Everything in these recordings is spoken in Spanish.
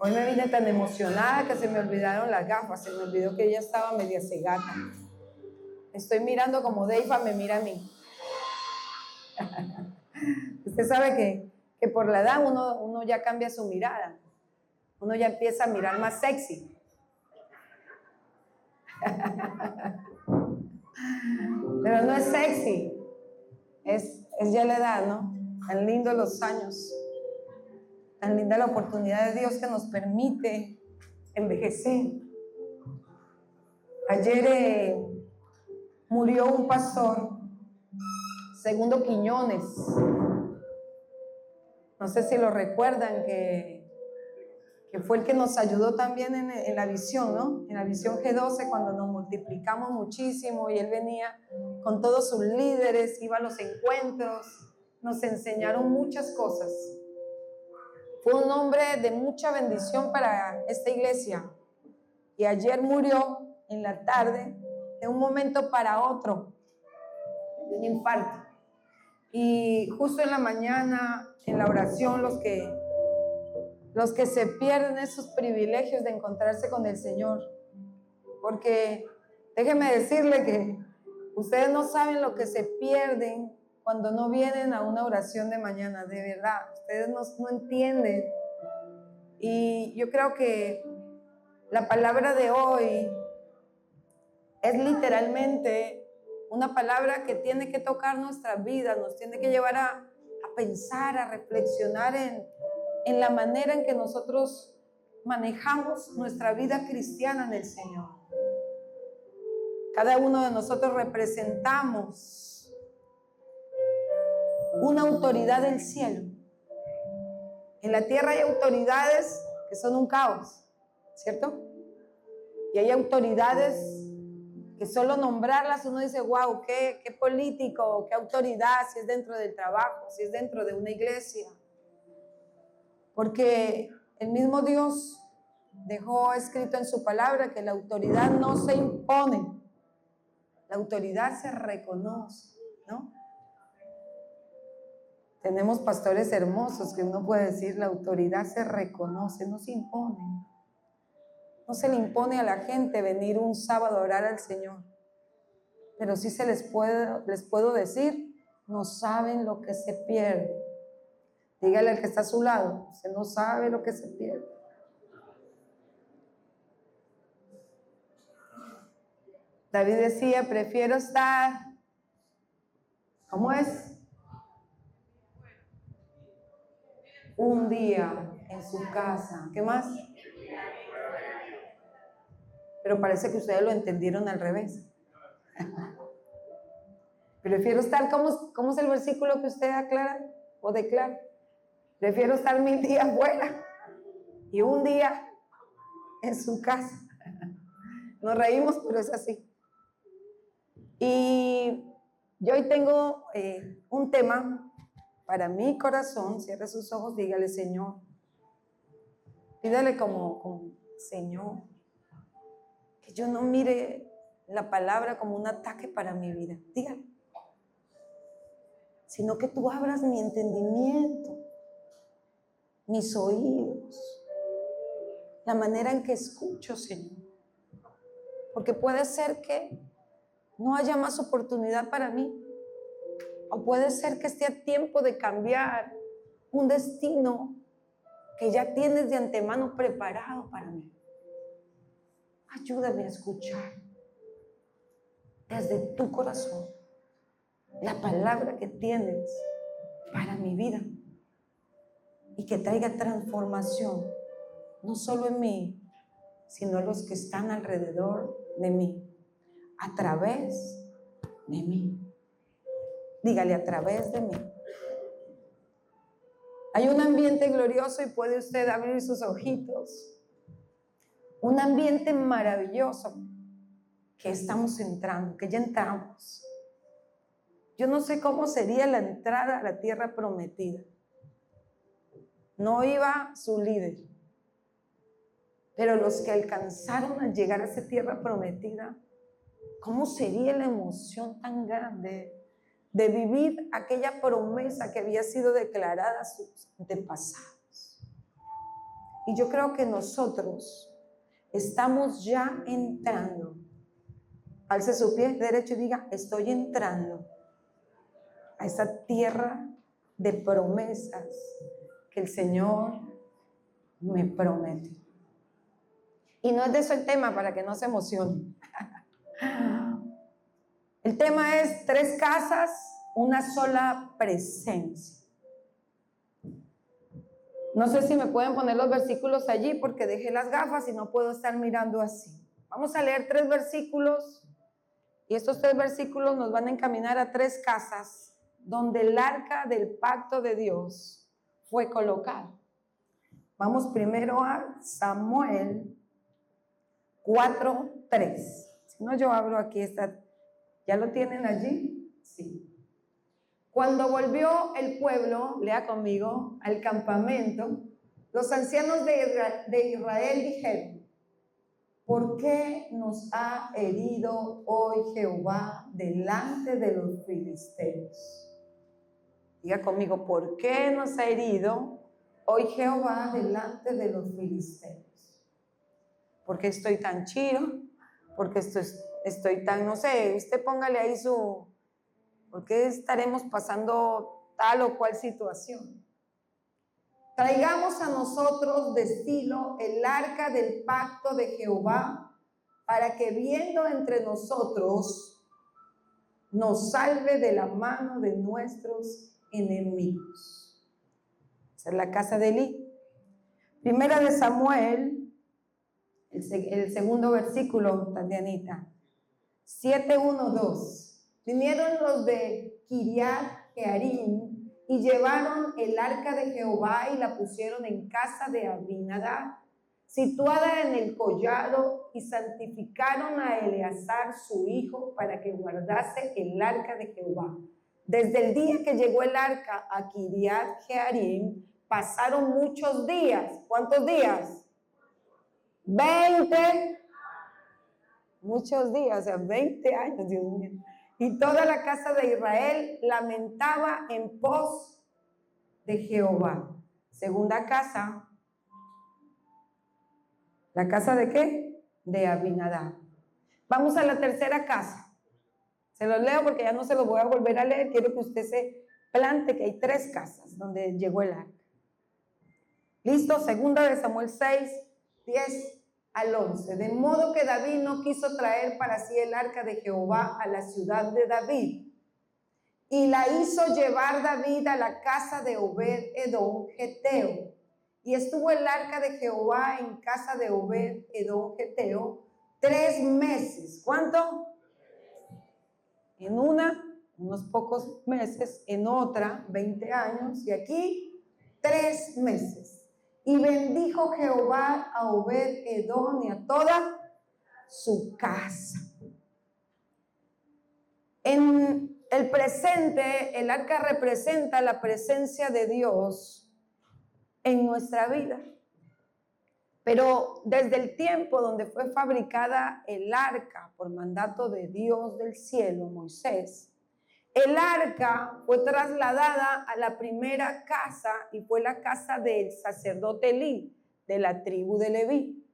Hoy me vine tan emocionada que se me olvidaron las gafas, se me olvidó que ella estaba media cegata. Estoy mirando como Deifa me mira a mí. Usted sabe que por la edad uno ya cambia su mirada. Uno ya empieza a mirar más sexy. Pero no es sexy, es ya la edad, ¿no? Tan lindo los años, tan linda la oportunidad de Dios que nos permite envejecer. Ayer murió un pastor, Segundo Quiñones. No sé si lo recuerdan, que fue el que nos ayudó también en la visión, ¿no? En la visión G12, cuando nos multiplicamos muchísimo y él venía con todos sus líderes, iba a los encuentros, nos enseñaron muchas cosas. Fue un hombre de mucha bendición para esta iglesia. Y ayer murió en la tarde, de un momento para otro, de un infarto. Y justo en la mañana, en la oración, los que se pierden esos privilegios de encontrarse con el Señor. Porque déjeme decirle que ustedes no saben lo que se pierden cuando no vienen a una oración de mañana, de verdad. Ustedes no entienden. Y yo creo que la palabra de hoy es literalmente una palabra que tiene que tocar nuestra vida, nos tiene que llevar a pensar, a reflexionar en la manera en que nosotros manejamos nuestra vida cristiana en el Señor. Cada uno de nosotros representamos una autoridad del cielo. En la tierra hay autoridades que son un caos, ¿cierto? Y hay autoridades que solo nombrarlas uno dice, wow, qué político, qué autoridad, si es dentro del trabajo, si es dentro de una iglesia. Porque el mismo Dios dejó escrito en su palabra que la autoridad no se impone, la autoridad se reconoce, ¿no? Tenemos pastores hermosos que uno puede decir, la autoridad se reconoce, no se impone. No se le impone a la gente venir un sábado a orar al Señor. Pero sí les puedo decir, no saben lo que se pierde. Dígale al que está a su lado, usted no sabe lo que se pierde. David decía, prefiero estar, ¿cómo es? Un día en su casa. ¿Qué más? Pero parece que ustedes lo entendieron al revés. Prefiero estar, ¿cómo es el versículo que usted aclara o declara? Prefiero estar 1000 días fuera y un día en su casa. Nos reímos, pero es así. Y yo hoy tengo un tema para mi corazón. Cierre sus ojos, dígale, Señor. Pídale como Señor, que yo no mire la palabra como un ataque para mi vida. Dígale. Sino que tú abras mi entendimiento, mis oídos, la manera en que escucho, Señor. Porque puede ser que no haya más oportunidad para mí. O puede ser que esté a tiempo de cambiar un destino que ya tienes de antemano preparado para mí. Ayúdame a escuchar desde tu corazón la palabra que tienes para mi vida y que traiga transformación, no solo en mí, sino en los que están alrededor de mí, a través de mí. Dígale, a través de mí. Hay un ambiente glorioso y puede usted abrir sus ojitos. Un ambiente maravilloso que estamos entrando, que ya entramos. Yo no sé cómo sería la entrada a la tierra prometida. No iba su líder, pero los que alcanzaron a llegar a esa tierra prometida, ¿cómo sería la emoción tan grande de vivir aquella promesa que había sido declarada a sus antepasados? Y yo creo que nosotros estamos ya entrando. Alce su pie derecho y diga, estoy entrando a esa tierra de promesas que el Señor me promete. Y no es de eso el tema, para que no se emocione. El tema es 3 casas, una sola presencia. No sé si me pueden poner los versículos allí porque dejé las gafas y no puedo estar mirando así. Vamos a leer 3 versículos y estos 3 versículos nos van a encaminar a 3 casas donde el arca del pacto de Dios fue colocado. Vamos primero a Samuel 4:3. Si no, yo abro aquí esta. ¿Ya lo tienen allí? Sí. Cuando volvió el pueblo, lea conmigo, al campamento, los ancianos de Israel dijeron, ¿por qué nos ha herido hoy Jehová delante de los filisteos? Diga conmigo, ¿por qué nos ha herido hoy Jehová delante de los filisteos? ¿Por qué estoy tan chido? ¿Por qué estoy tan, no sé, usted póngale ahí ¿por qué estaremos pasando tal o cual situación? Traigamos a nosotros de estilo el arca del pacto de Jehová, para que viendo entre nosotros nos salve de la mano de nuestros enemigos. Esa es la casa de Elí. Primera de Samuel, el segundo versículo, Tatianita, 7:1-2. Vinieron los de Kiriat Jearim y llevaron el arca de Jehová y la pusieron en casa de Abinadab, situada en el collado, y santificaron a Eleazar su hijo para que guardase el arca de Jehová. Desde el día que llegó el arca a Kiriat Jearim, pasaron muchos días. ¿Cuántos días? 20. Muchos días, o sea, 20 años, Dios mío. Y toda la casa de Israel lamentaba en pos de Jehová. Segunda casa. ¿La casa de qué? De Abinadab. Vamos a la tercera casa. Se los leo porque ya no se los voy a volver a leer. Quiero que usted se plante que hay 3 casas donde llegó el arca. ¿Listo? Segunda de Samuel 6:10-11. De modo que David no quiso traer para sí el arca de Jehová a la ciudad de David, y la hizo llevar David a la casa de Obed-edom Geteo. Y estuvo el arca de Jehová en casa de Obed-edom Geteo 3 meses. ¿Cuánto? En una, unos pocos meses, en otra, 20 años, y aquí 3 meses. Y bendijo Jehová a Obed-edom y a toda su casa. En el presente, el arca representa la presencia de Dios en nuestra vida. Pero desde el tiempo donde fue fabricada el arca por mandato de Dios del cielo, Moisés, el arca fue trasladada a la primera casa y fue la casa del sacerdote Elí, de la tribu de Leví.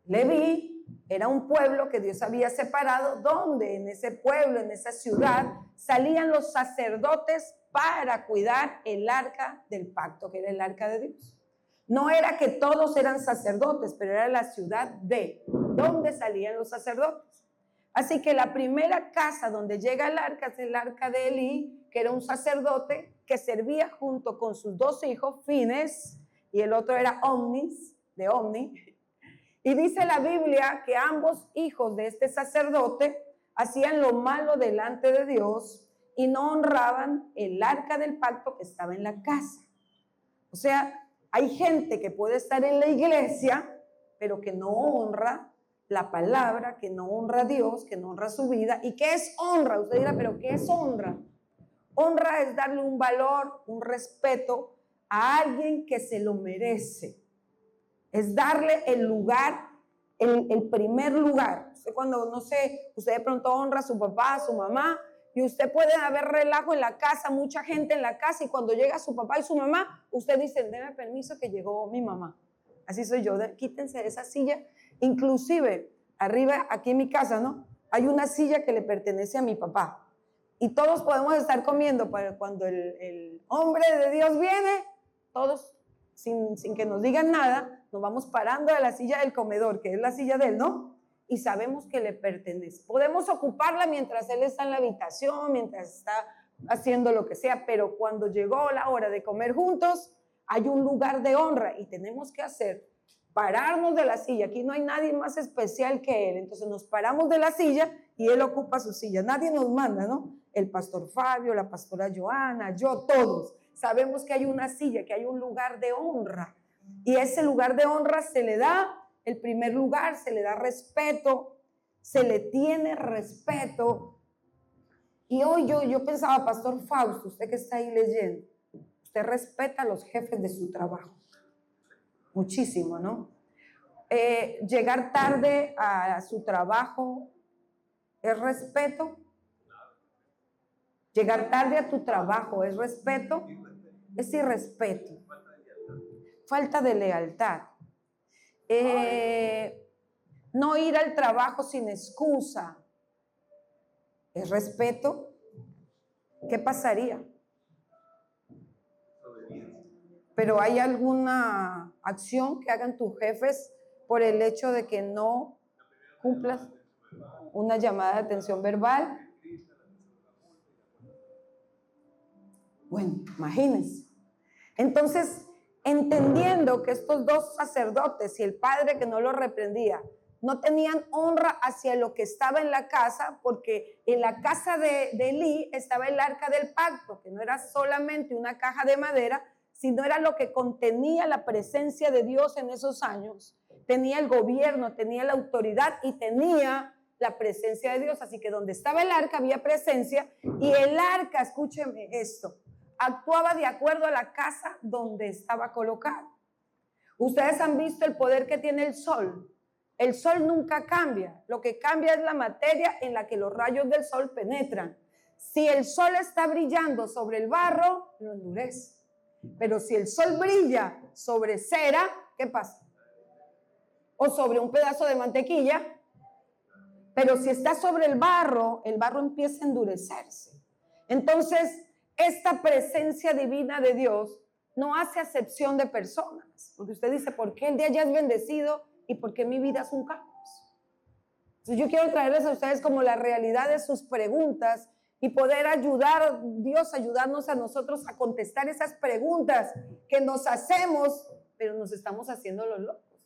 Leví era un pueblo que Dios había separado, donde en ese pueblo, en esa ciudad, salían los sacerdotes para cuidar el arca del pacto, que era el arca de Dios. No era que todos eran sacerdotes, pero era la ciudad de donde salían los sacerdotes. Así que la primera casa donde llega el arca es el arca de Elí, que era un sacerdote que servía junto con sus 2 hijos, Fines, y el otro era Omnis, de Omni. Y dice la Biblia que ambos hijos de este sacerdote hacían lo malo delante de Dios y no honraban el arca del pacto que estaba en la casa. O sea, hay gente que puede estar en la iglesia, pero que no honra la palabra, que no honra a Dios, que no honra su vida. ¿Y qué es honra? Usted dirá, ¿pero qué es honra? Honra es darle un valor, un respeto a alguien que se lo merece. Es darle el lugar, el primer lugar. Usted cuando, no sé, usted de pronto honra a su papá, a su mamá, y usted puede haber relajo en la casa, mucha gente en la casa, y cuando llega su papá y su mamá, usted dice, deme permiso que llegó mi mamá. así soy yo, quítense esa silla. Inclusive, arriba, aquí en mi casa, ¿no? Hay una silla que le pertenece a mi papá. Y todos podemos estar comiendo, pero cuando el hombre de Dios viene, todos, sin que nos digan nada, nos vamos parando de la silla del comedor, que es la silla de él, ¿no? Y sabemos que le pertenece. Podemos ocuparla mientras él está en la habitación, mientras está haciendo lo que sea, pero cuando llegó la hora de comer juntos, hay un lugar de honra y tenemos que pararnos de la silla. Aquí no hay nadie más especial que él, entonces nos paramos de la silla y él ocupa su silla. Nadie nos manda, ¿no? El pastor Fabio, la pastora Joana, yo, todos. Sabemos que hay una silla, que hay un lugar de honra. Y ese lugar de honra se le da el primer lugar, se le da respeto, se le tiene respeto. Y hoy yo pensaba, pastor Fausto, usted que está ahí leyendo, usted respeta a los jefes de su trabajo. Muchísimo, ¿no? Llegar tarde a su trabajo es respeto. Llegar tarde a tu trabajo es respeto. Es irrespeto. Falta de lealtad. No ir al trabajo sin excusa. ¿Es respeto? ¿Qué pasaría? Pero ¿hay alguna acción que hagan tus jefes por el hecho de que no cumplas una llamada de atención verbal? Bueno, imagínense. Entonces, entendiendo que estos dos sacerdotes y el padre que no los reprendía no tenían honra hacia lo que estaba en la casa, porque en la casa de Elí estaba el arca del pacto, que no era solamente una caja de madera, sino era lo que contenía la presencia de Dios en esos años. Tenía el gobierno, tenía la autoridad y tenía la presencia de Dios. Así que donde estaba el arca había presencia, y el arca, escúcheme esto, actuaba de acuerdo a la casa donde estaba colocado. Ustedes han visto el poder que tiene el sol. El sol nunca cambia. Lo que cambia es la materia en la que los rayos del sol penetran. Si el sol está brillando sobre el barro, lo endurece. Pero si el sol brilla sobre cera, ¿qué pasa? O sobre un pedazo de mantequilla. Pero si está sobre el barro empieza a endurecerse. Entonces, esta presencia divina de Dios no hace acepción de personas. Porque usted dice, ¿por qué el de allá es bendecido y por qué mi vida es un caos? Entonces, yo quiero traerles a ustedes como la realidad de sus preguntas y poder ayudarnos a nosotros a contestar esas preguntas que nos hacemos, pero nos estamos haciendo los locos.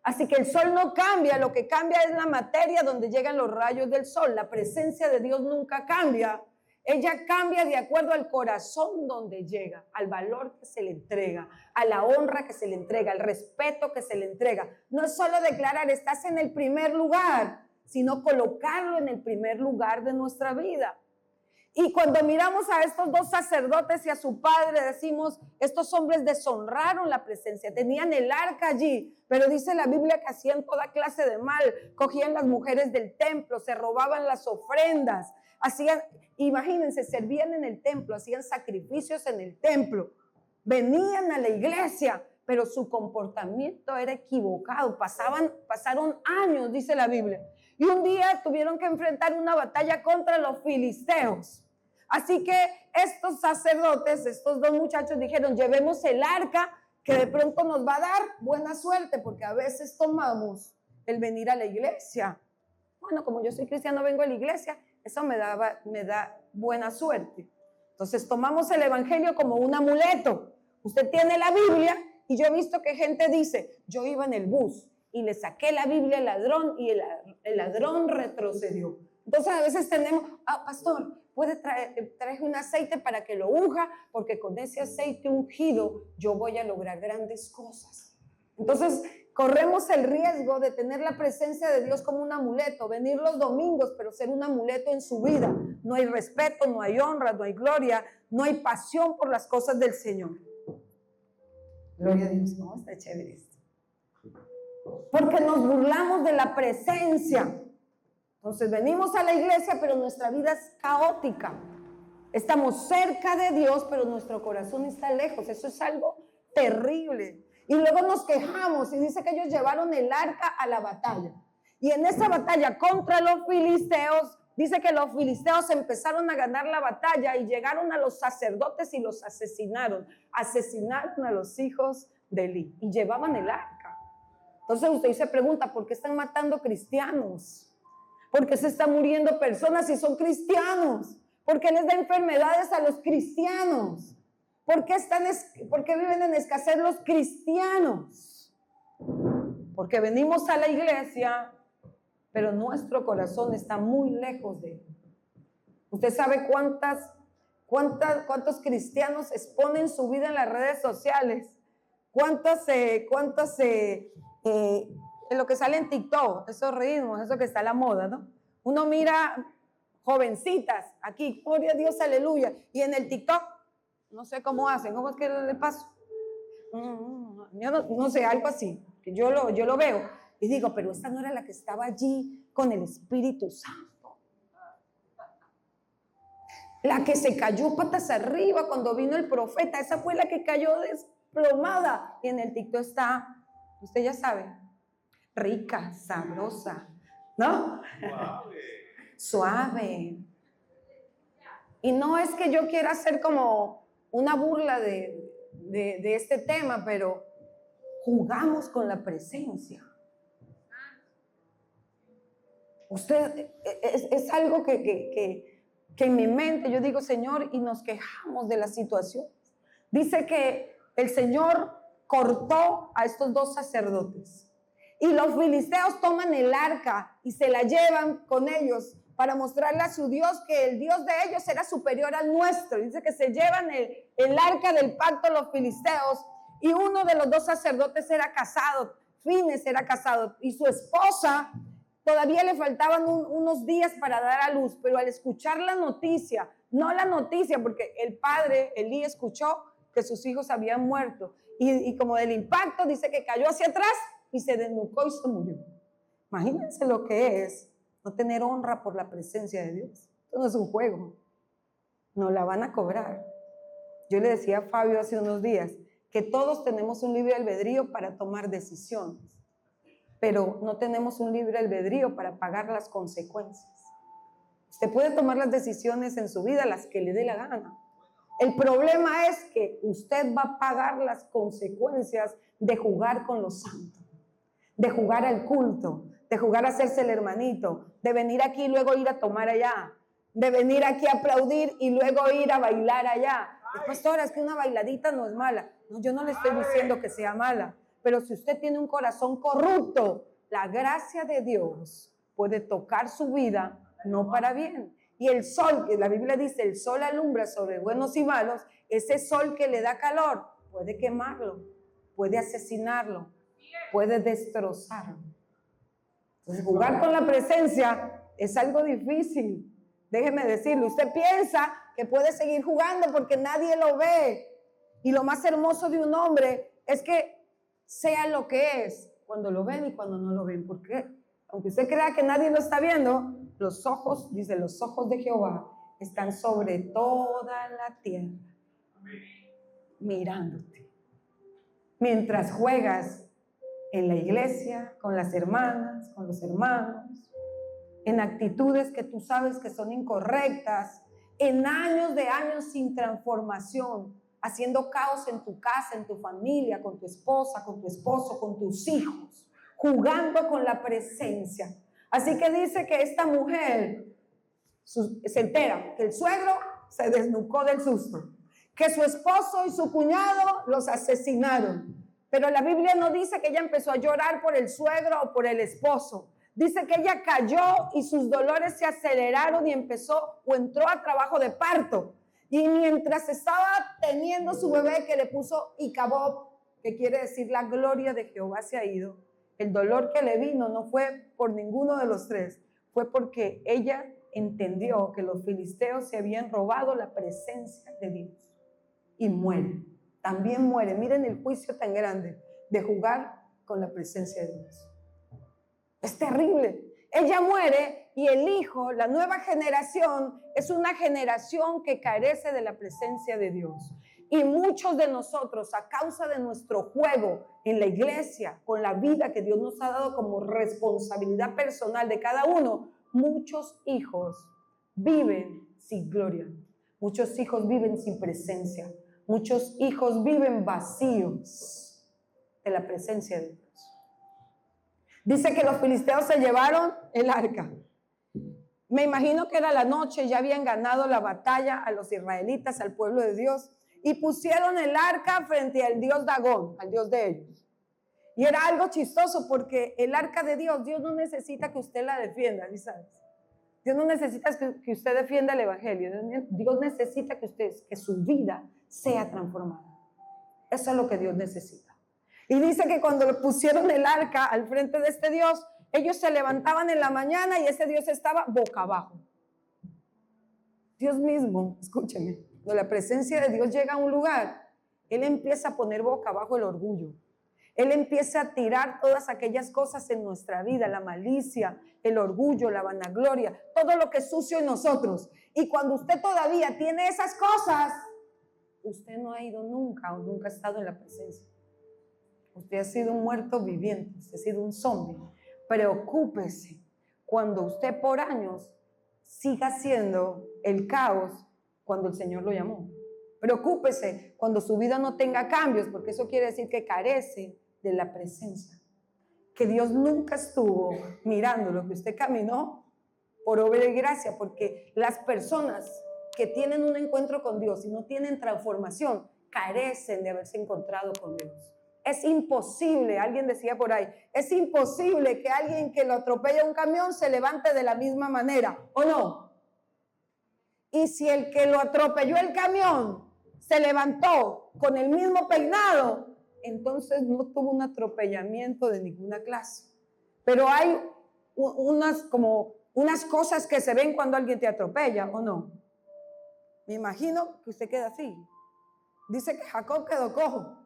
Así que el sol no cambia, lo que cambia es la materia donde llegan los rayos del sol. La presencia de Dios nunca cambia. Ella cambia de acuerdo al corazón donde llega, al valor que se le entrega, a la honra que se le entrega, al respeto que se le entrega. No es solo declarar, estás en el primer lugar, sino colocarlo en el primer lugar de nuestra vida. Y cuando miramos a estos dos sacerdotes y a su padre, decimos, estos hombres deshonraron la presencia, tenían el arca allí, pero dice la Biblia que hacían toda clase de mal, cogían las mujeres del templo, se robaban las ofrendas, imagínense, servían en el templo, hacían sacrificios en el templo, venían a la iglesia, pero su comportamiento era equivocado, pasaron años, dice la Biblia. Y un día tuvieron que enfrentar una batalla contra los filisteos. Así que estos sacerdotes, estos dos muchachos dijeron, llevemos el arca que de pronto nos va a dar buena suerte, porque a veces tomamos el venir a la iglesia. Bueno, como yo soy cristiano, vengo a la iglesia, eso me da buena suerte. Entonces tomamos el evangelio como un amuleto. Usted tiene la Biblia y yo he visto que gente dice, yo iba en el bus y le saqué la Biblia al ladrón y el ladrón retrocedió. Entonces a veces tenemos, pastor, puede traer un aceite para que lo unja, porque con ese aceite ungido yo voy a lograr grandes cosas. Entonces corremos el riesgo de tener la presencia de Dios como un amuleto, venir los domingos, pero ser un amuleto en su vida. No hay respeto, no hay honra, no hay gloria, no hay pasión por las cosas del Señor. Gloria a Dios, ¿no? Está chévere esto. Porque nos burlamos de la presencia. Entonces venimos a la iglesia, pero nuestra vida es caótica. Estamos cerca de Dios, pero nuestro corazón está lejos. Eso es algo terrible. Y luego nos quejamos y dice que ellos llevaron el arca a la batalla. Y en esa batalla contra los filisteos, dice que los filisteos empezaron a ganar la batalla y llegaron a los sacerdotes y los asesinaron. Asesinaron a los hijos de Eli y llevaban el arca. Entonces usted se pregunta, ¿por qué están matando cristianos? ¿Por qué se están muriendo personas si son cristianos? ¿Por qué les da enfermedades a los cristianos? ¿Por qué viven en escasez los cristianos? Porque venimos a la iglesia, pero nuestro corazón está muy lejos de él. ¿Usted sabe cuántos cristianos exponen su vida en las redes sociales? ¿Cuántos en lo que sale en TikTok, esos ritmos, eso que está a la moda, ¿no? Uno mira jovencitas aquí, gloria a Dios, aleluya, y en el TikTok, no sé cómo hacen, ¿cómo es que le paso? Yo no sé, algo así, que yo lo veo y digo, pero esta no era la que estaba allí con el Espíritu Santo. La que se cayó patas arriba cuando vino el profeta, esa fue la que cayó desplomada. Y en el TikTok está, usted ya sabe, rica, sabrosa, ¿no? Suave. Y no es que yo quiera hacer como una burla de este tema, pero jugamos con la presencia. Usted, es algo que en mi mente yo digo, Señor, y nos quejamos de la situación. Dice que el Señor cortó a estos dos sacerdotes y los filisteos toman el arca y se la llevan con ellos para mostrarle a su Dios que el Dios de ellos era superior al nuestro. Dice que se llevan el arca del pacto los filisteos y uno de los dos sacerdotes era casado, Fines era casado, y su esposa todavía le faltaban unos días para dar a luz, pero al escuchar la noticia, no la noticia, porque el padre, Elí, escuchó que sus hijos habían muerto y como del impacto dice que cayó hacia atrás y se desnucó y se murió. Imagínense lo que es no tener honra por la presencia de Dios. Esto no es un juego, nos la van a cobrar. Yo le decía a Fabio hace unos días que todos tenemos un libre albedrío para tomar decisiones, pero no tenemos un libre albedrío para pagar las consecuencias. Usted puede tomar las decisiones en su vida, las que le dé la gana. El problema es que usted va a pagar las consecuencias de jugar con los santos, de jugar al culto, de jugar a hacerse el hermanito, de venir aquí y luego ir a tomar allá, de venir aquí a aplaudir y luego ir a bailar allá. Pastora, es que una bailadita no es mala. No, yo no le estoy diciendo que sea mala, pero si usted tiene un corazón corrupto, la gracia de Dios puede tocar su vida, no para bien. Y el sol, que la Biblia dice, el sol alumbra sobre buenos y malos, ese sol que le da calor puede quemarlo, puede asesinarlo, puede destrozarlo. Entonces, jugar con la presencia es algo difícil. Déjeme decirle, usted piensa que puede seguir jugando porque nadie lo ve. Y lo más hermoso de un hombre es que sea lo que es cuando lo ven y cuando no lo ven. Porque aunque usted crea que nadie lo está viendo, los ojos, dice, los ojos de Jehová están sobre toda la tierra, mirándote. Mientras juegas en la iglesia, con las hermanas, con los hermanos, en actitudes que tú sabes que son incorrectas, en años sin transformación, haciendo caos en tu casa, en tu familia, con tu esposa, con tu esposo, con tus hijos, jugando con la presencia. Así que dice que esta mujer se entera que el suegro se desnucó del susto, que su esposo y su cuñado los asesinaron. Pero la Biblia no dice que ella empezó a llorar por el suegro o por el esposo. Dice que ella cayó y sus dolores se aceleraron y entró a trabajo de parto. Y mientras estaba teniendo su bebé que le puso Icabod, que quiere decir la gloria de Jehová se ha ido, el dolor que le vino no fue por ninguno de los tres, fue porque ella entendió que los filisteos se habían robado la presencia de Dios. Y muere, también muere. Miren el juicio tan grande de jugar con la presencia de Dios. Es terrible. Ella muere y el hijo, la nueva generación, es una generación que carece de la presencia de Dios. Y muchos de nosotros, a causa de nuestro juego en la iglesia, con la vida que Dios nos ha dado como responsabilidad personal de cada uno, muchos hijos viven sin gloria. Muchos hijos viven sin presencia. Muchos hijos viven vacíos de la presencia de Dios. Dice que los filisteos se llevaron el arca. Me imagino que era la noche, ya habían ganado la batalla a los israelitas, al pueblo de Dios, y pusieron el arca frente al dios Dagón, al dios de ellos. Y era algo chistoso porque el arca de Dios, Dios no necesita que usted la defienda, ¿sabes? Dios no necesita que usted defienda el evangelio. Dios necesita que su vida sea transformada. Eso es lo que Dios necesita. Y dice que cuando le pusieron el arca al frente de este Dios, ellos se levantaban en la mañana y ese Dios estaba boca abajo. Dios mismo, escúcheme, cuando la presencia de Dios llega a un lugar, Él empieza a poner boca abajo el orgullo. Él empieza a tirar todas aquellas cosas en nuestra vida, la malicia, el orgullo, la vanagloria, todo lo que es sucio en nosotros. Y cuando usted todavía tiene esas cosas, usted no ha ido nunca o nunca ha estado en la presencia. Usted ha sido un muerto viviente, usted ha sido un zombie. Preocúpese cuando usted por años siga siendo el caos cuando el Señor lo llamó. Preocúpese cuando su vida no tenga cambios, porque eso quiere decir que carece de la presencia. Que Dios nunca estuvo mirando lo que usted caminó por obra y gracia, porque las personas que tienen un encuentro con Dios y no tienen transformación, carecen de haberse encontrado con Dios. Es imposible, alguien decía por ahí, es imposible que alguien que lo atropella un camión se levante de la misma manera, ¿o no? Y si el que lo atropelló el camión se levantó con el mismo peinado, entonces no tuvo un atropellamiento de ninguna clase. Pero hay unas cosas que se ven cuando alguien te atropella, ¿o no? Me imagino que usted queda así. Dice que Jacob quedó cojo.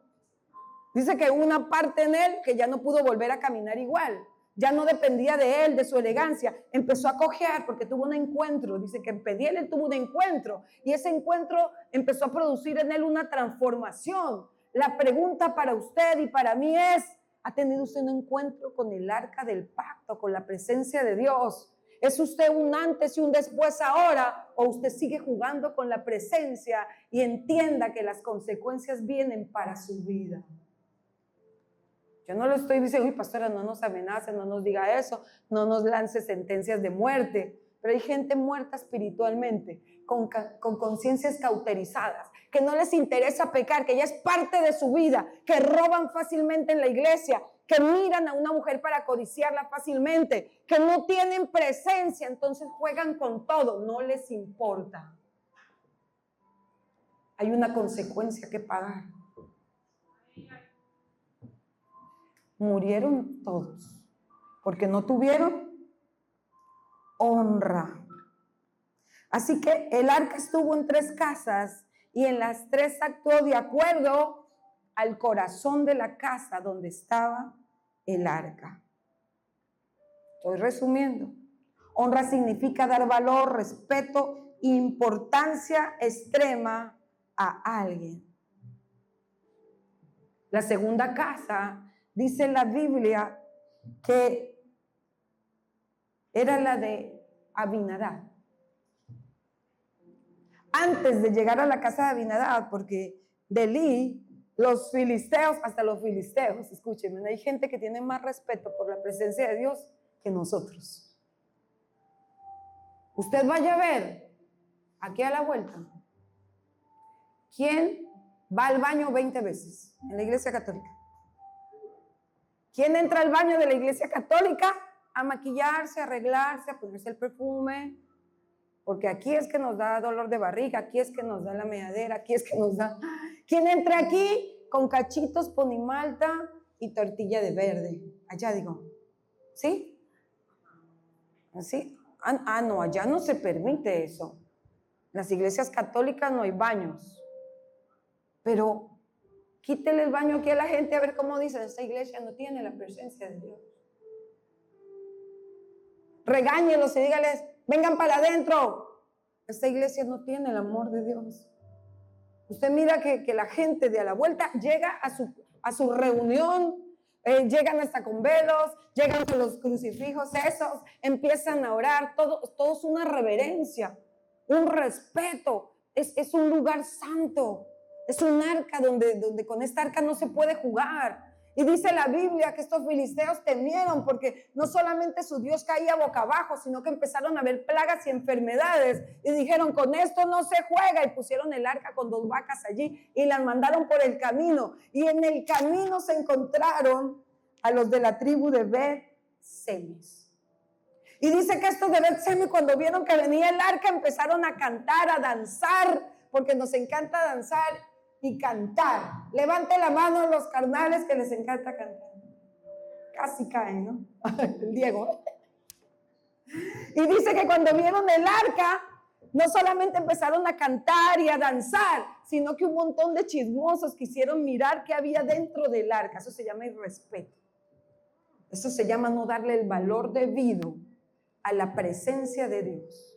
Dice que hubo una parte en él que ya no pudo volver a caminar igual. Ya no dependía de él, de su elegancia. Empezó a cojear porque tuvo un encuentro. Dice que en Peniel él tuvo un encuentro. Y ese encuentro empezó a producir en él una transformación. La pregunta para usted y para mí es, ¿ha tenido usted un encuentro con el arca del pacto, con la presencia de Dios? ¿Es usted un antes y un después ahora? ¿O usted sigue jugando con la presencia y entienda que las consecuencias vienen para su vida? Yo no lo estoy diciendo, uy, pastora, no nos amenace, no nos diga eso, no nos lance sentencias de muerte. Pero hay gente muerta espiritualmente, con conciencias cauterizadas, que no les interesa pecar, que ya es parte de su vida, que roban fácilmente en la iglesia, que miran a una mujer para codiciarla fácilmente, que no tienen presencia, entonces juegan con todo, no les importa. Hay una consecuencia que pagar. Murieron todos porque no tuvieron honra. Así que el arca estuvo en 3 casas y en las 3 actuó de acuerdo al corazón de la casa donde estaba el arca. Estoy resumiendo. Honra significa dar valor, respeto, importancia extrema a alguien. La segunda casa dice la Biblia que era la de Abinadab. Antes de llegar a la casa de Abinadab, porque de Elí, los filisteos, hasta los filisteos, escúchenme, hay gente que tiene más respeto por la presencia de Dios que nosotros. Usted vaya a ver, aquí a la vuelta, ¿quién va al baño 20 veces en la iglesia católica? ¿Quién entra al baño de la iglesia católica a maquillarse, a arreglarse, a ponerse el perfume? Porque aquí es que nos da dolor de barriga, aquí es que nos da la meadera, aquí es que nos da... ¿Quién entra aquí con cachitos, ponimalta y tortilla de verde? Allá digo, ¿sí? ¿Así? No, allá no se permite eso. En las iglesias católicas no hay baños. Pero quítele el baño aquí a la gente a ver cómo dicen, esta iglesia no tiene la presencia de Dios. Regáñelos y dígales, vengan para adentro. Esta iglesia no tiene el amor de Dios. Usted mira que la gente de a la vuelta llega a su reunión, llegan hasta con velos, llegan con los crucifijos esos, empiezan a orar, todo es una reverencia, un respeto, es un lugar santo, es un arca donde con esta arca no se puede jugar. Y dice la Biblia que estos filisteos temieron porque no solamente su Dios caía boca abajo, sino que empezaron a ver plagas y enfermedades y dijeron, con esto no se juega, y pusieron el arca con 2 vacas allí y las mandaron por el camino, y en el camino se encontraron a los de la tribu de Bet-Semes. Y dice que estos de Bet-Semes, cuando vieron que venía el arca, empezaron a cantar, a danzar, porque nos encanta danzar y cantar. Levante la mano los carnales que les encanta cantar. Casi caen, ¿no? El Diego. Y dice que cuando vieron el arca, no solamente empezaron a cantar y a danzar, sino que un montón de chismosos quisieron mirar qué había dentro del arca. Eso se llama irrespeto. Eso se llama no darle el valor debido a la presencia de Dios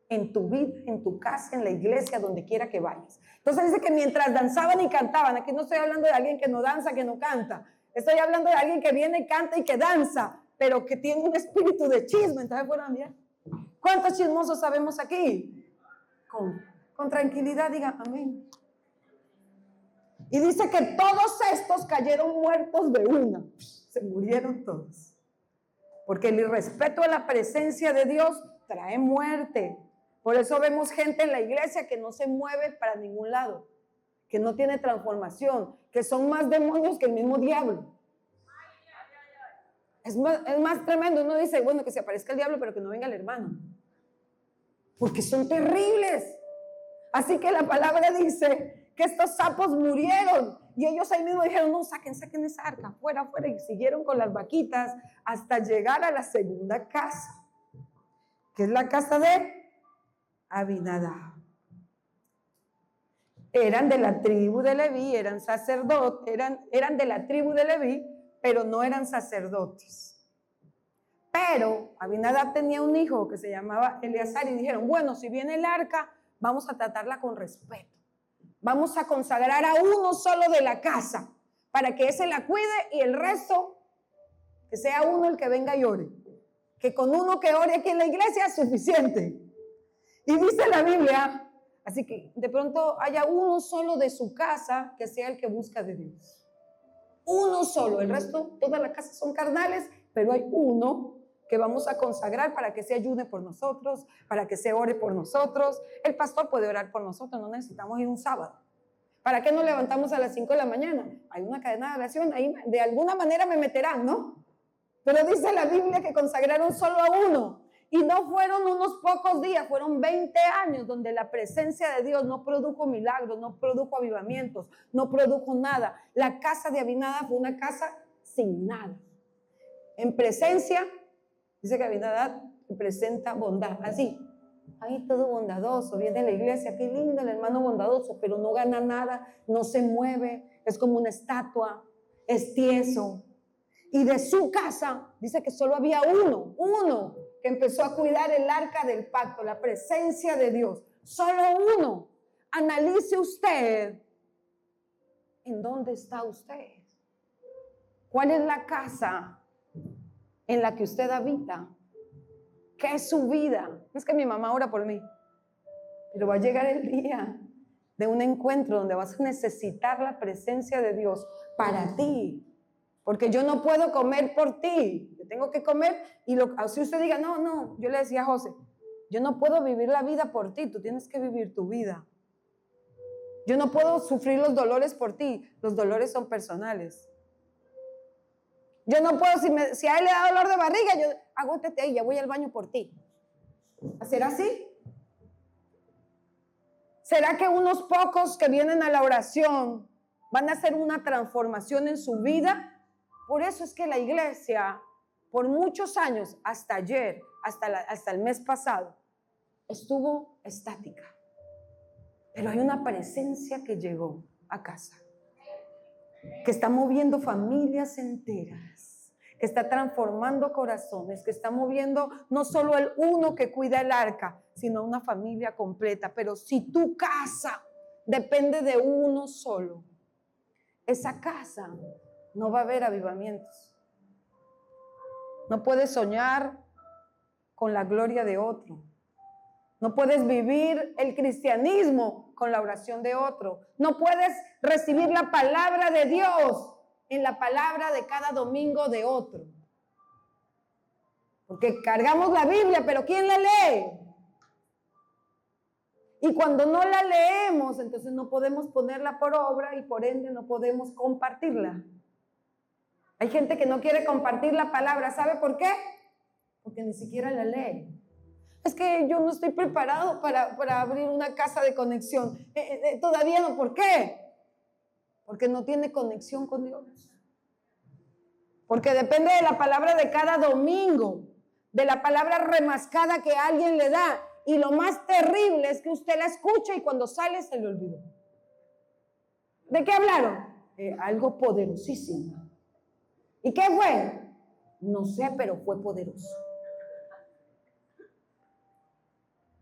en tu vida, en tu casa, en la iglesia, donde quiera que vayas. Entonces dice que mientras danzaban y cantaban, aquí no estoy hablando de alguien que no danza, que no canta, estoy hablando de alguien que viene, canta y que danza, pero que tiene un espíritu de chisme. Entonces fueron bien. ¿Cuántos chismosos sabemos aquí? Con tranquilidad digan amén. Y dice que todos estos cayeron muertos de una, se murieron todos, porque el irrespeto a la presencia de Dios trae muerte. Por eso vemos gente en la iglesia que no se mueve para ningún lado, que no tiene transformación, que son más demonios que el mismo diablo. Es más tremendo. Uno dice, bueno, que se aparezca el diablo, pero que no venga el hermano, porque son terribles. Así que la palabra dice que estos sapos murieron, y ellos ahí mismo dijeron, no, saquen esa arca, fuera, y siguieron con las vaquitas hasta llegar a la segunda casa, que es la casa de Abinadab. Eran de la tribu de Leví, eran sacerdotes, eran de la tribu de Leví, pero no eran sacerdotes. Pero Abinadab tenía un hijo que se llamaba Eleazar, y dijeron, bueno, si viene el arca, vamos a tratarla con respeto. Vamos a consagrar a uno solo de la casa, para que ese la cuide, y el resto, que sea uno el que venga y ore. Que con uno que ore aquí en la iglesia es suficiente. Y dice la Biblia, así que de pronto haya uno solo de su casa que sea el que busca de Dios. Uno solo, el resto, todas las casas son carnales, pero hay uno que vamos a consagrar para que se ayude por nosotros, para que se ore por nosotros. El pastor puede orar por nosotros, no necesitamos ir un sábado. ¿Para qué nos levantamos a las 5 de la mañana? Hay una cadena de oración, ahí de alguna manera me meterán, ¿no? Pero dice la Biblia que consagraron solo a uno. Y no fueron unos pocos días, fueron 20 años donde la presencia de Dios no produjo milagros, no produjo avivamientos, no produjo nada. La casa de Abinadab fue una casa sin nada. En presencia, dice que Abinadab presenta bondad, así. Ahí todo bondadoso, viene a la iglesia, qué lindo el hermano bondadoso, pero no gana nada, no se mueve, es como una estatua, es tieso. Y de su casa, dice que solo había uno que empezó a cuidar el arca del pacto, la presencia de Dios. Solo uno. Analice usted, ¿en dónde está usted? ¿Cuál es la casa en la que usted habita? ¿Qué es su vida? No es que mi mamá ora por mí, pero va a llegar el día de un encuentro donde vas a necesitar la presencia de Dios para ti. Porque yo no puedo comer por ti, yo tengo que comer. Y si usted diga, no, yo le decía a José, yo no puedo vivir la vida por ti, tú tienes que vivir tu vida. Yo no puedo sufrir los dolores por ti, los dolores son personales. Yo no puedo, si a él le da dolor de barriga, yo agótate ahí, ya voy al baño por ti. ¿Será así? ¿Será que unos pocos que vienen a la oración van a hacer una transformación en su vida? Por eso es que la iglesia, por muchos años, hasta ayer, hasta el mes pasado, estuvo estática. Pero hay una presencia que llegó a casa, que está moviendo familias enteras, que está transformando corazones, que está moviendo no solo el uno que cuida el arca, sino una familia completa. Pero si tu casa depende de uno solo, esa casa no va a haber avivamientos. No puedes soñar con la gloria de otro. No puedes vivir el cristianismo con la oración de otro. No puedes recibir la palabra de Dios en la palabra de cada domingo de otro. Porque cargamos la Biblia, pero ¿quién la lee? Y cuando no la leemos, entonces no podemos ponerla por obra y por ende no podemos compartirla. Hay gente que no quiere compartir la palabra. ¿Sabe por qué? Porque ni siquiera la lee. Es que yo no estoy preparado para abrir una casa de conexión. Todavía no. ¿Por qué? Porque no tiene conexión con Dios. Porque depende de la palabra de cada domingo, de la palabra remascada que alguien le da. Y lo más terrible es que usted la escucha y cuando sale se le olvidó. ¿De qué hablaron? Algo poderosísimo. ¿Y qué fue? No sé, pero fue poderoso.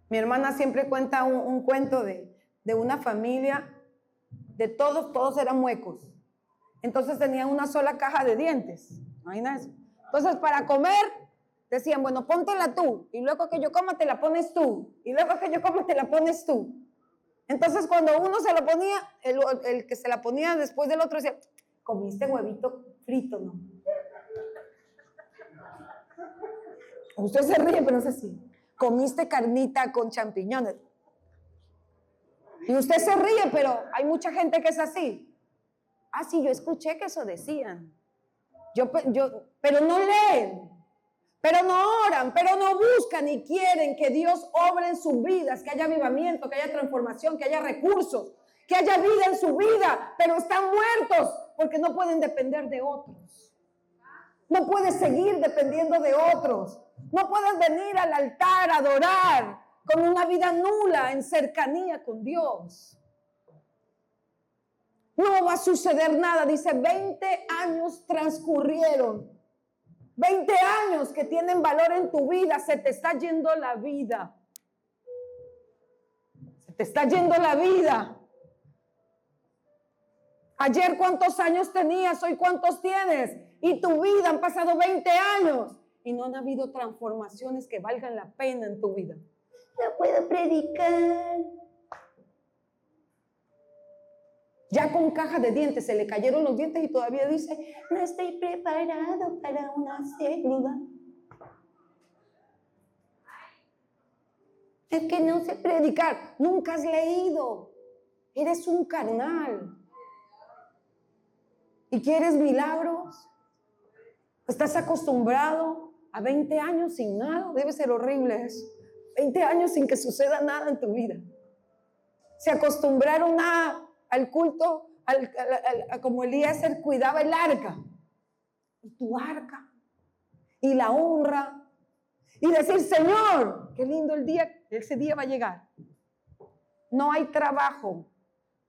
Mi hermana siempre cuenta un cuento de una familia, de todos eran muecos. Entonces tenían una sola caja de dientes. Imagínate. Entonces para comer decían, bueno, póntela tú, y luego que yo coma te la pones tú, y luego que yo coma te la pones tú. Entonces cuando uno se lo ponía, el que se la ponía después del otro decía, comiste huevito frito, ¿no? Usted se ríe, pero es así. Comiste carnita con champiñones. Y usted se ríe, pero hay mucha gente que es así. Ah, sí, yo escuché que eso decían. Pero no leen. Pero no oran, pero no buscan y quieren que Dios obre en sus vidas, que haya avivamiento, que haya transformación, que haya recursos, que haya vida en su vida, pero están muertos porque no pueden depender de otros. No puedes seguir dependiendo de otros. No puedes venir al altar a adorar con una vida nula en cercanía con Dios. No va a suceder nada. Dice, 20 años transcurrieron. 20 años que tienen valor en tu vida, se te está yendo la vida. Se te está yendo la vida. Ayer cuántos años tenías, hoy cuántos tienes. Y tu vida han pasado 20 años y no han habido transformaciones que valgan la pena en tu vida. No puedo predicar. Ya con caja de dientes, se le cayeron los dientes y todavía dice, no estoy preparado para una célula. Es que no sé predicar, nunca has leído, eres un carnal. ¿Y quieres milagros? ¿Estás acostumbrado a 20 años sin nada? Debe ser horrible eso. 20 años sin que suceda nada en tu vida. Se acostumbraron al culto, como Eliezer cuidaba el arca. Y tu arca. Y la honra. Y decir, Señor, qué lindo el día, ese día va a llegar. No hay trabajo,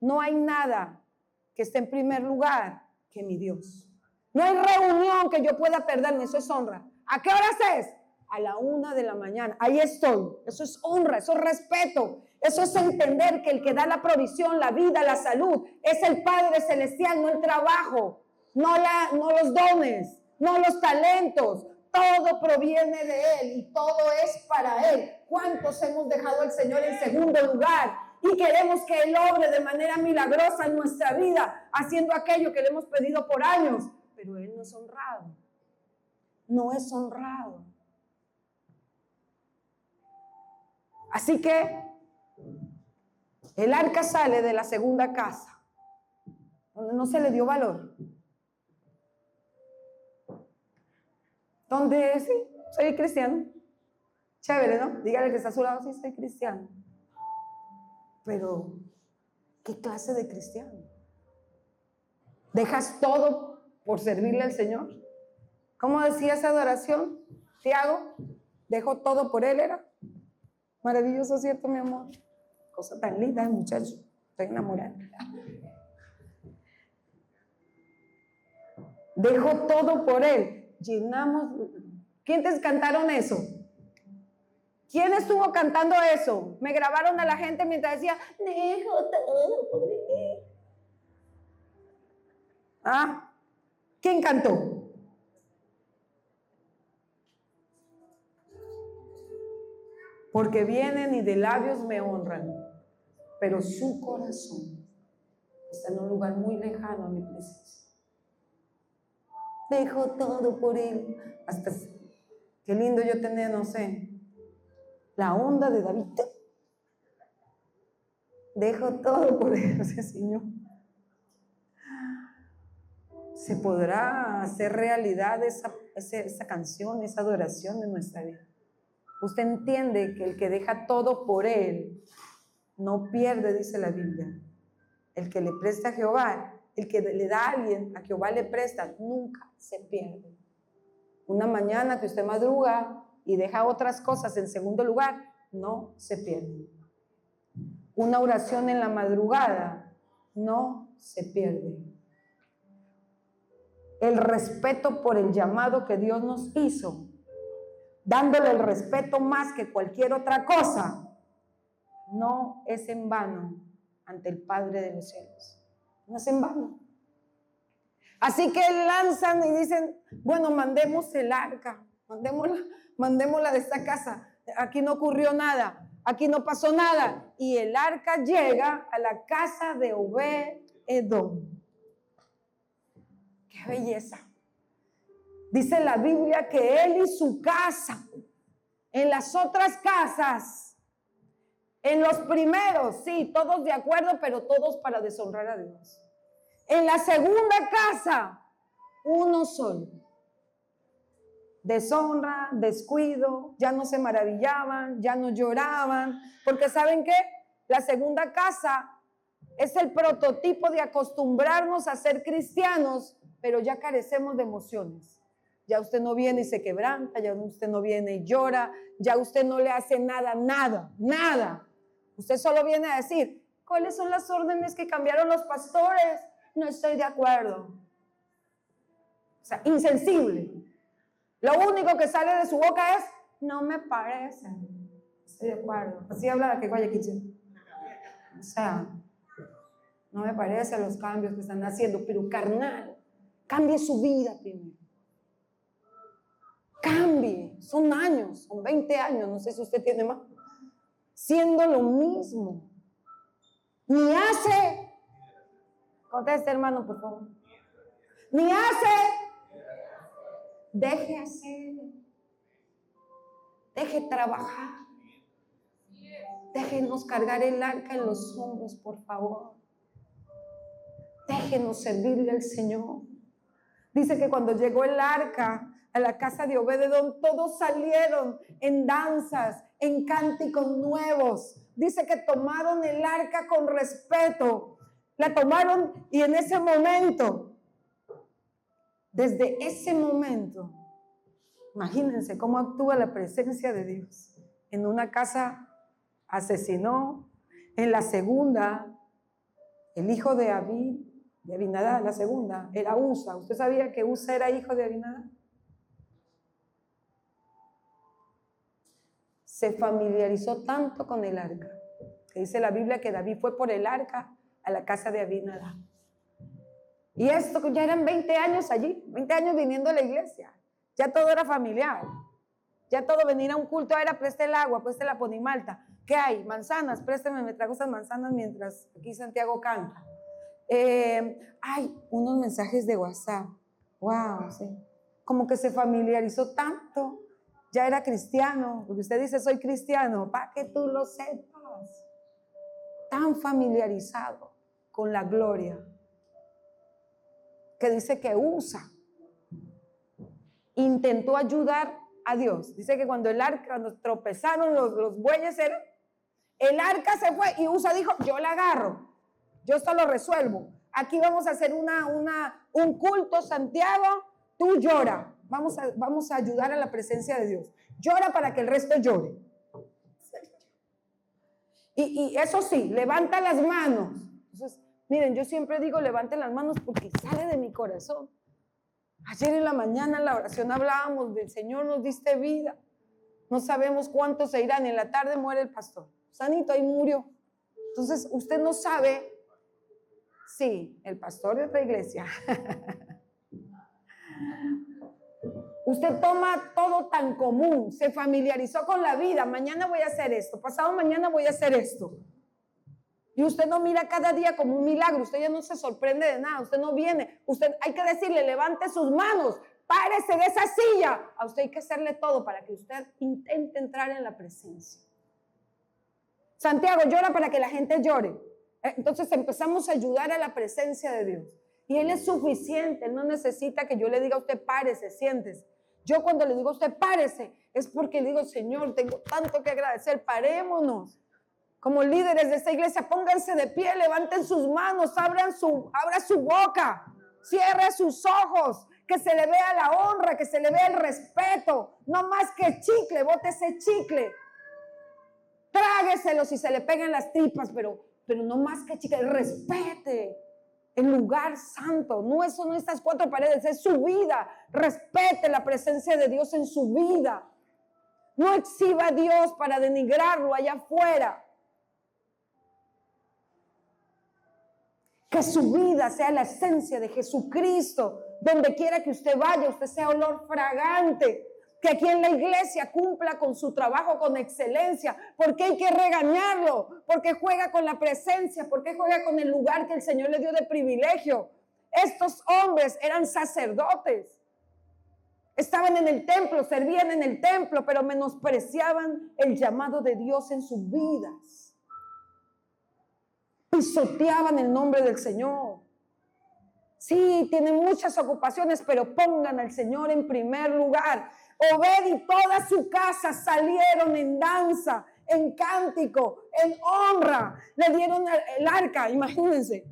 no hay nada que esté en primer lugar que mi Dios. No hay reunión que yo pueda perderme, eso es honra. ¿A qué horas es? A la 1 de la mañana. Ahí estoy. Eso es honra, eso es respeto. Eso es entender que el que da la provisión, la vida, la salud, es el Padre Celestial, no el trabajo, no los dones, no los talentos. Todo proviene de Él y todo es para Él. ¿Cuántos hemos dejado al Señor en segundo lugar? Y queremos que Él obre de manera milagrosa en nuestra vida, haciendo aquello que le hemos pedido por años. Pero Él no es honrado. No es honrado. Así que el arca sale de la segunda casa, donde no se le dio valor. Donde sí, soy cristiano. Chévere, ¿no? Dígale que está a su lado, sí, soy cristiano. Pero, ¿qué clase de cristiano? ¿Dejas todo por servirle al Señor? ¿Cómo decía esa adoración? Tiago, dejó todo por Él, ¿era? Maravilloso, ¿cierto, mi amor? Cosa tan linda, muchacho. Estoy enamorada. Dejó todo por Él. Llenamos. ¿Quiénes cantaron eso? ¿Quién estuvo cantando eso? Me grabaron a la gente mientras decía, dejo todo por él. ¿Ah? ¿Quién cantó? Porque vienen y de labios me honran, pero su corazón está en un lugar muy lejano a mi presencia. Dejo todo por él. Hasta, qué lindo yo tener, no sé, la onda de David. Dejo todo por él, ese Señor. ¿Se podrá hacer realidad esa canción, esa adoración en nuestra vida? Usted entiende que el que deja todo por él no pierde, dice la Biblia. El que le presta a Jehová, el que le da a alguien, a Jehová le presta, nunca se pierde. Una mañana que usted madruga y deja otras cosas en segundo lugar, no se pierde. Una oración en la madrugada no se pierde. El respeto por el llamado que Dios nos hizo, dándole el respeto más que cualquier otra cosa, no es en vano ante el Padre de los cielos. No es en vano. Así que lanzan y dicen, bueno, mandemos el arca, mandémosla de esta casa. Aquí no ocurrió nada, aquí no pasó nada. Y el arca llega a la casa de Obed-Edom. ¡Qué belleza! Dice la Biblia que él y su casa, en las otras casas, en los primeros, sí, todos de acuerdo, pero todos para deshonrar a Dios. En la segunda casa, uno solo. Deshonra, descuido, ya no se maravillaban, ya no lloraban, porque ¿saben qué? La segunda casa es el prototipo de acostumbrarnos a ser cristianos, pero ya carecemos de emociones. Ya usted no viene y se quebranta, ya usted no viene y llora, ya usted no le hace nada. Usted solo viene a decir, ¿cuáles son las órdenes que cambiaron los pastores? No estoy de acuerdo. O sea, insensible. Lo único que sale de su boca es, no me parece. Estoy de acuerdo. Así habla que Guayaquil. O sea, no me parece los cambios que están haciendo, pero carnal, cambie su vida primero. Cambie. Son años, son 20 años, no sé si usted tiene más. Siendo lo mismo. Ni hace. Conteste, hermano, por favor. Ni hace. Deje hacer. Deje trabajar. Déjenos cargar el arca en los hombros, por favor. Déjenos servirle al Señor. Dice que cuando llegó el arca a la casa de Obed-Edom, todos salieron en danzas, en cánticos nuevos. Dice que tomaron el arca con respeto. La tomaron y en ese momento, desde ese momento, imagínense cómo actúa la presencia de Dios. En una casa asesinó, en la segunda, el hijo de Abinadab, la segunda, era Usa. ¿Usted sabía que Usa era hijo de Abinadab? Se familiarizó tanto con el arca, que dice la Biblia que David fue por el arca a la casa de Abinadab. Y esto ya eran 20 años allí, 20 años viniendo a la iglesia. Ya todo era familiar. Ya todo, venir a un culto era preste el agua, preste la ponimalta. ¿Qué hay? Manzanas, présteme, me traigo esas manzanas mientras aquí Santiago canta. Hay unos mensajes de WhatsApp. Wow, sí. Como que se familiarizó tanto. Ya era cristiano, porque usted dice soy cristiano, para que tú lo sepas. Tan familiarizado con la gloria, que dice que Usa intentó ayudar a Dios. Dice que cuando tropezaron los bueyes, el arca se fue y Usa dijo, yo la agarro, yo esto lo resuelvo. Aquí vamos a hacer un culto, Santiago, tú llora. Vamos a ayudar a la presencia de Dios. Llora para que el resto llore. Y eso sí, levanta las manos. Entonces, miren, yo siempre digo levanten las manos porque sale de mi corazón. Ayer en la mañana en la oración hablábamos del Señor, nos diste vida. No sabemos cuántos se irán. En la tarde muere el pastor. Sanito, ahí murió. Entonces, usted no sabe. Sí, el pastor de otra iglesia. Usted toma todo tan común, se familiarizó con la vida. Mañana voy a hacer esto, pasado mañana voy a hacer esto. Y usted no mira cada día como un milagro. Usted ya no se sorprende de nada. Usted no viene. Usted hay que decirle, levante sus manos, párese de esa silla. A usted hay que hacerle todo para que usted intente entrar en la presencia. Santiago llora para que la gente llore. Entonces empezamos a ayudar a la presencia de Dios. Y Él es suficiente. Él no necesita que yo le diga a usted, párese, siéntese. Yo cuando le digo a usted, párese, es porque le digo, Señor, tengo tanto que agradecer. Parémonos. Como líderes de esta iglesia, pónganse de pie, levanten sus manos, abra su boca, cierre sus ojos, que se le vea la honra, que se le vea el respeto. No más que chicle, bote ese chicle. Trágueselo si se le pegan las tripas, pero no más que chicle, respete el lugar santo. No, eso no estas cuatro paredes, es su vida. Respete la presencia de Dios en su vida. No exhiba a Dios para denigrarlo allá afuera. Que su vida sea la esencia de Jesucristo. Donde quiera que usted vaya, usted sea olor fragante. Que aquí en la iglesia cumpla con su trabajo con excelencia. Porque hay que regañarlo. Porque juega con la presencia. Porque juega con el lugar que el Señor le dio de privilegio. Estos hombres eran sacerdotes. Estaban en el templo, servían en el templo, pero menospreciaban el llamado de Dios en sus vidas. Pisoteaban el nombre del Señor. Sí, tienen muchas ocupaciones, pero pongan al Señor en primer lugar. Obed y toda su casa salieron en danza, en cántico, en honra. Le dieron el arca, imagínense.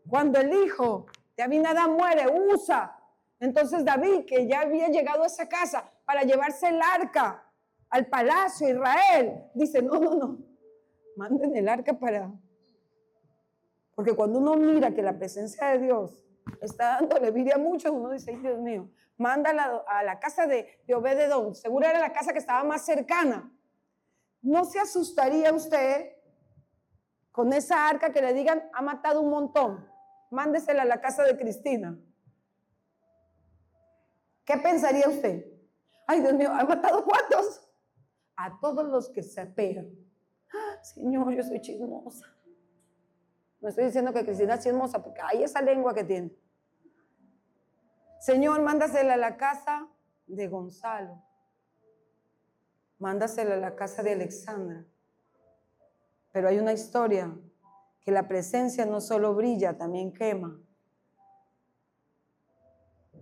Cuando el hijo de Abinadab muere, Usa. Entonces David, que ya había llegado a esa casa para llevarse el arca al palacio de Israel, dice, no, manden el arca para... Porque cuando uno mira que la presencia de Dios está dándole vida a muchos, uno dice, ay, Dios mío, mándala a la casa de Obed-Edom. Seguro era la casa que estaba más cercana. ¿No se asustaría usted con esa arca que le digan, ha matado un montón? Mándesela a la casa de Cristina. ¿Qué pensaría usted? Ay, Dios mío, ¿ha matado cuántos? A todos los que se apegan. Señor, yo soy chismosa. No estoy diciendo que Cristina es chismosa, porque hay esa lengua que tiene. Señor, mándasela a la casa de Gonzalo. Mándasela a la casa de Alexandra. Pero hay una historia que la presencia no solo brilla, también quema.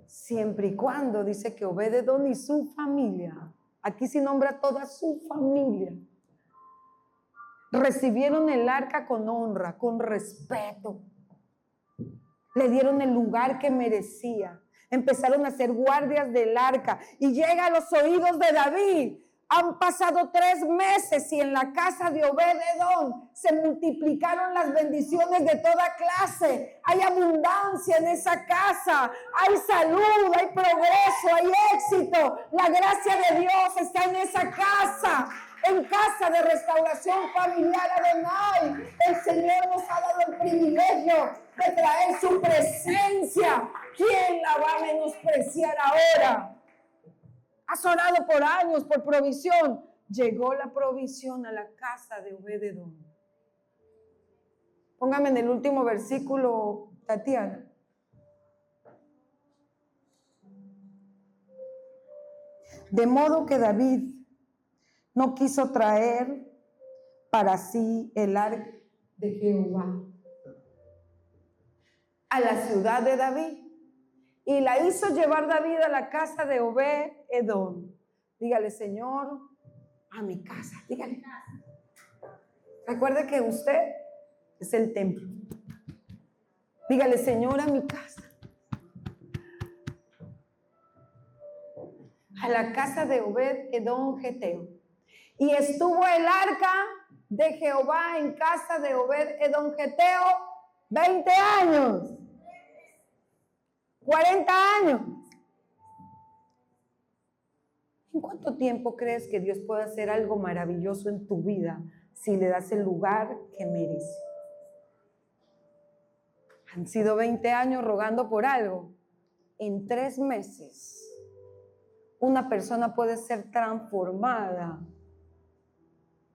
Siempre y cuando dice que Obed-Edom y su familia, aquí sí nombra toda su familia, recibieron el arca con honra, con respeto. Le dieron el lugar que merecía. Empezaron a ser guardias del arca. Y llega a los oídos de David. Han pasado 3 meses y en la casa de Obed-Edom se multiplicaron las bendiciones de toda clase. Hay abundancia en esa casa. Hay salud, hay progreso, hay éxito. La gracia de Dios está en esa casa. En casa de restauración familiar Adonai, el Señor nos ha dado el privilegio de traer su presencia. ¿Quién la va a menospreciar ahora? Has orado por años por provisión. Llegó la provisión a la casa de Obed-Edom. Póngame en el último versículo, Tatiana. De modo que David no quiso traer para sí el arca de Jehová a la ciudad de David. Y la hizo llevar David a la casa de Obed-Edom. Dígale, Señor, a mi casa. Dígale. Recuerde que usted es el templo. Dígale, Señor, a mi casa. A la casa de Obed-Edom Geteo. Y estuvo el arca de Jehová en casa de Obed-Edom Geteo 20 años. 40 años. ¿En cuánto tiempo crees que Dios puede hacer algo maravilloso en tu vida si le das el lugar que merece? Han sido 20 años rogando por algo. En 3 meses, una persona puede ser transformada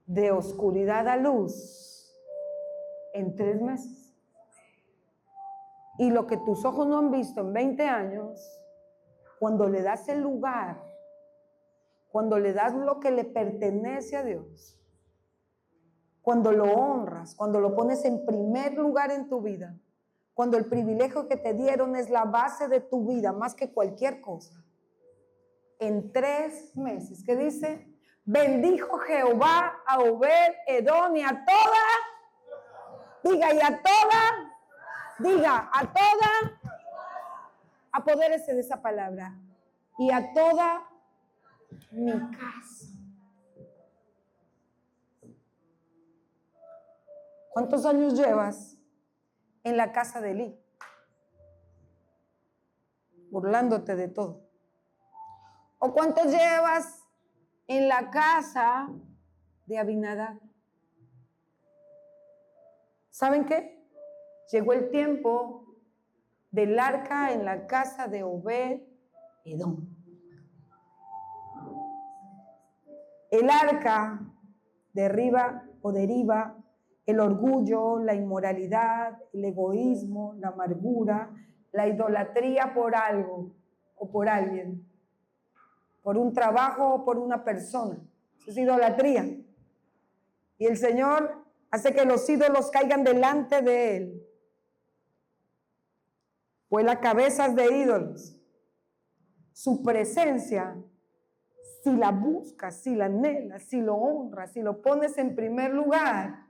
de oscuridad a luz en 3 meses. Y lo que tus ojos no han visto en 20 años, cuando le das el lugar, cuando le das lo que le pertenece a Dios, cuando lo honras, cuando lo pones en primer lugar en tu vida, cuando el privilegio que te dieron es la base de tu vida más que cualquier cosa. En 3 meses, ¿qué dice? Bendijo Jehová a Obed Edom y a toda, diga, y a toda, diga, a toda, apodérese de esa palabra, y a toda mi casa. ¿Cuántos años llevas en la casa de Elí? Burlándote de todo. ¿O cuántos llevas en la casa de Abinadab? ¿Saben qué? Llegó el tiempo del arca en la casa de Obed Edom. El arca derriba o deriva el orgullo, la inmoralidad, el egoísmo, la amargura, la idolatría por algo o por alguien, por un trabajo o por una persona. Eso es idolatría. Y el Señor hace que los ídolos caigan delante de Él. Vuela cabezas de ídolos. Su presencia, si la buscas, si la anhelas, si lo honras, si lo pones en primer lugar,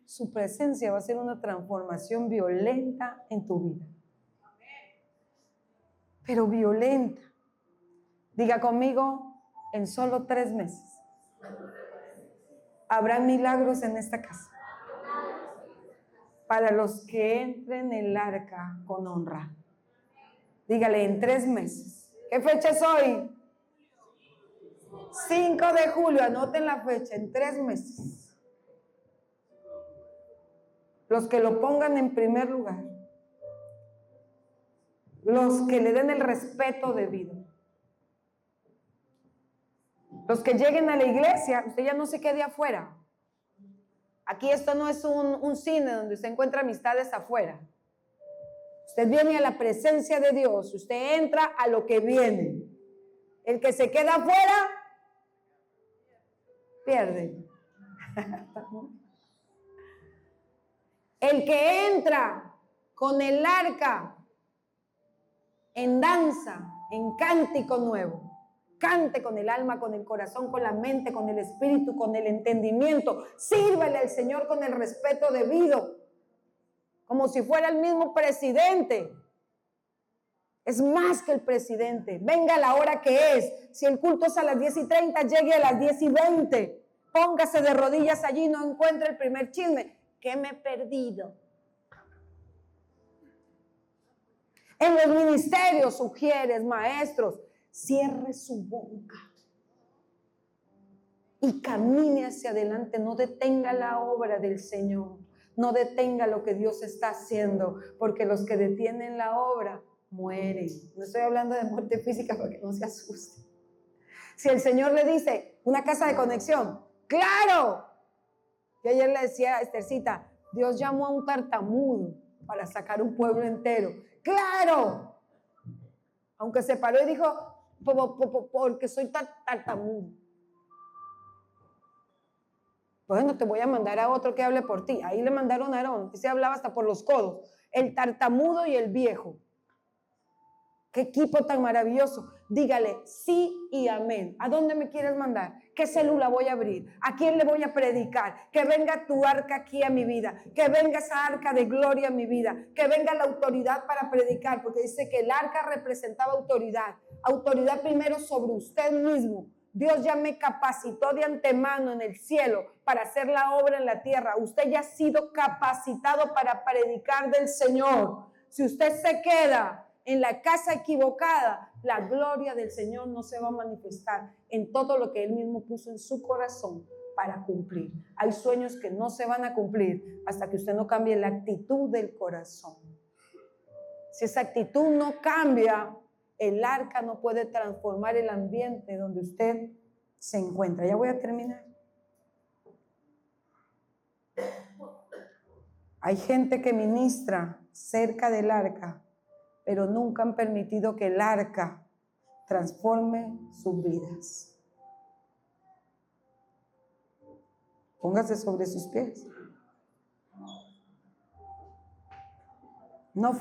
su presencia va a ser una transformación violenta en tu vida. Pero violenta. Diga conmigo, en solo 3 meses habrán milagros en esta casa para los que entren en el arca con honra. Dígale, en 3 meses. ¿Qué fecha es hoy? 5 de julio, anoten la fecha, en 3 meses. Los que lo pongan en primer lugar, los que le den el respeto debido, los que lleguen a la iglesia, usted ya no se quede afuera. Aquí esto no es un cine donde usted encuentra amistades afuera. Usted viene a la presencia de Dios, usted entra a lo que viene. El que se queda afuera, pierde. El que entra con el arca en danza, en cántico nuevo, cante con el alma, con el corazón, con la mente, con el espíritu, con el entendimiento, sírvele al Señor con el respeto debido, como si fuera el mismo presidente. Es más que el presidente. Venga a la hora que es. Si el culto es a las 10:30, llegue a las 10:20. Póngase de rodillas allí, no encuentre el primer chisme. ¿Qué me he perdido? En los ministerios, sugieres, maestros, cierre su boca y camine hacia adelante. No detenga la obra del Señor. No detenga lo que Dios está haciendo, porque los que detienen la obra mueren. No estoy hablando de muerte física para que no se asuste. Si el Señor le dice una casa de conexión, ¡claro! Yo ayer le decía a Esthercita, Dios llamó a un tartamudo para sacar un pueblo entero. ¡Claro! Aunque se paró y dijo, porque soy tartamudo. Bueno, te voy a mandar a otro que hable por ti. Ahí le mandaron a Aarón, que se hablaba hasta por los codos. El tartamudo y el viejo. ¡Qué equipo tan maravilloso! Dígale sí y amén. ¿A dónde me quieres mandar? ¿Qué célula voy a abrir? ¿A quién le voy a predicar? Que venga tu arca aquí a mi vida. Que venga esa arca de gloria a mi vida. Que venga la autoridad para predicar. Porque dice que el arca representaba autoridad. Autoridad primero sobre usted mismo. Dios ya me capacitó de antemano en el cielo para hacer la obra en la tierra. Usted ya ha sido capacitado para predicar del Señor. Si usted se queda en la casa equivocada, la gloria del Señor no se va a manifestar en todo lo que Él mismo puso en su corazón para cumplir. Hay sueños que no se van a cumplir hasta que usted no cambie la actitud del corazón. Si esa actitud no cambia, el arca no puede transformar el ambiente donde usted se encuentra. Ya voy a terminar. Hay gente que ministra cerca del arca, pero nunca han permitido que el arca transforme sus vidas. Póngase sobre sus pies. No